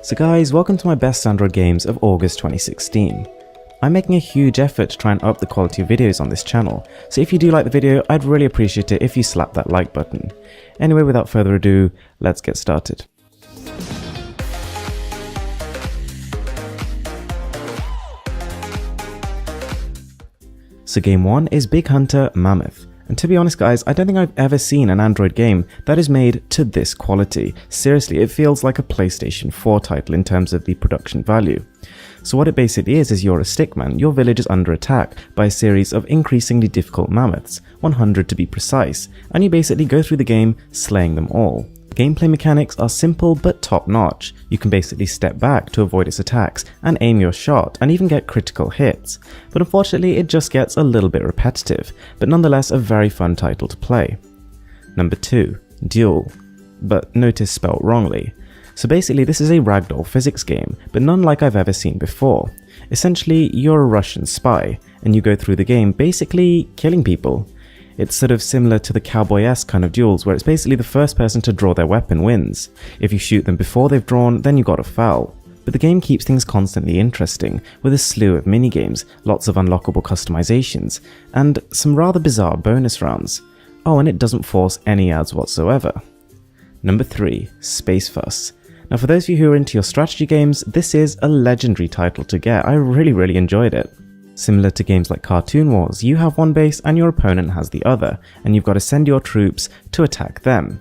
So guys, welcome to my best Android games of August 2016. I'm making a huge effort to try and up the quality of videos on this channel, so if you do like the video, I'd really appreciate it if you slap that like button. Anyway, without further ado, let's get started. So game 1 is Big Hunter Mammoth. And to be honest guys, I don't think I've ever seen an Android game that is made to this quality. Seriously, it feels like a PlayStation 4 title in terms of the production value. So what it basically is you're a stickman, your village is under attack by a series of increasingly difficult mammoths, 100 to be precise, and you basically go through the game slaying them all. Gameplay mechanics are simple but top-notch. You can basically step back to avoid its attacks and aim your shot and even get critical hits, but unfortunately it just gets a little bit repetitive, but nonetheless a very fun title to play. Number 2. Duel, but notice spelt wrongly. So basically this is a ragdoll physics game, but none like I've ever seen before. Essentially you're a Russian spy, and you go through the game basically killing people. It's sort of similar to the cowboy-esque kind of duels where it's basically the first person to draw their weapon wins. If you shoot them before they've drawn, then you got a foul. But the game keeps things constantly interesting, with a slew of minigames, lots of unlockable customizations, and some rather bizarre bonus rounds. Oh, and it doesn't force any ads whatsoever. Number 3. Space Fuss. Now for those of you who are into your strategy games, this is a legendary title to get. I really enjoyed it. Similar to games like Cartoon Wars, you have one base and your opponent has the other, and you've got to send your troops to attack them.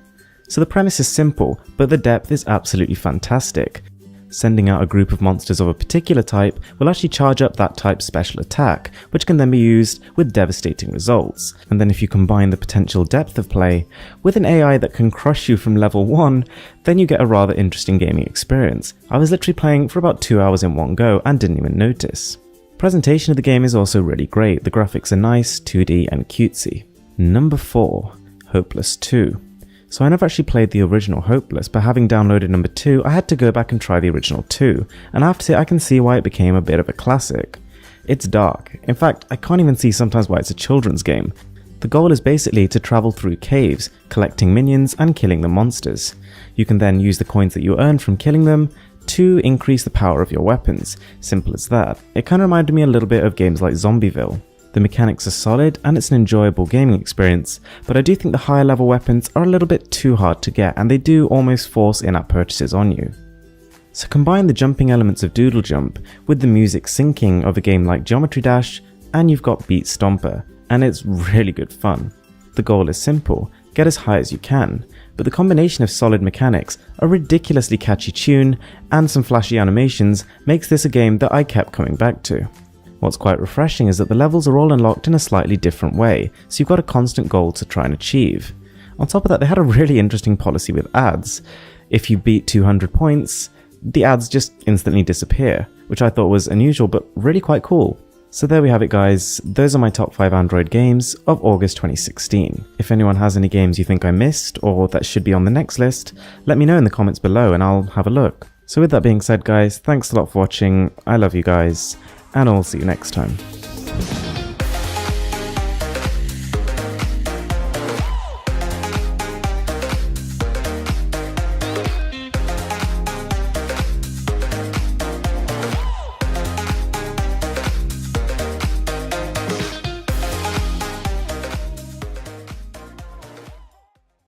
So the premise is simple, but the depth is absolutely fantastic. Sending out a group of monsters of a particular type will actually charge up that type's special attack, which can then be used with devastating results. And then if you combine the potential depth of play with an AI that can crush you from level 1, then you get a rather interesting gaming experience. I was literally playing for about 2 hours in one go and didn't even notice. Presentation of the game is also really great. The graphics are nice, 2D and cutesy. Number 4. Hopeless 2. So I never actually played the original Hopeless, but having downloaded number 2, I had to go back and try the original 2, and I have to say I can see why it became a bit of a classic. It's dark. In fact, I can't even see sometimes why it's a children's game. The goal is basically to travel through caves, collecting minions and killing the monsters. You can then use the coins that you earn from killing them to increase the power of your weapons. Simple as that. It kind of reminded me a little bit of games like Zombieville. The mechanics are solid and it's an enjoyable gaming experience, but I do think the higher level weapons are a little bit too hard to get and they do almost force in-app purchases on you. So combine the jumping elements of Doodle Jump with the music syncing of a game like Geometry Dash and you've got Beat Stomper, and it's really good fun. The goal is simple, get as high as you can, but the combination of solid mechanics, a ridiculously catchy tune, and some flashy animations makes this a game that I kept coming back to. What's quite refreshing is that the levels are all unlocked in a slightly different way, so you've got a constant goal to try and achieve. On top of that, they had a really interesting policy with ads. If you beat 200 points, the ads just instantly disappear, which I thought was unusual but really quite cool. So there we have it guys, those are my top 5 Android games of August 2016. If anyone has any games you think I missed or that should be on the next list, let me know in the comments below and I'll have a look. So with that being said guys, thanks a lot for watching, I love you guys, and I'll see you next time.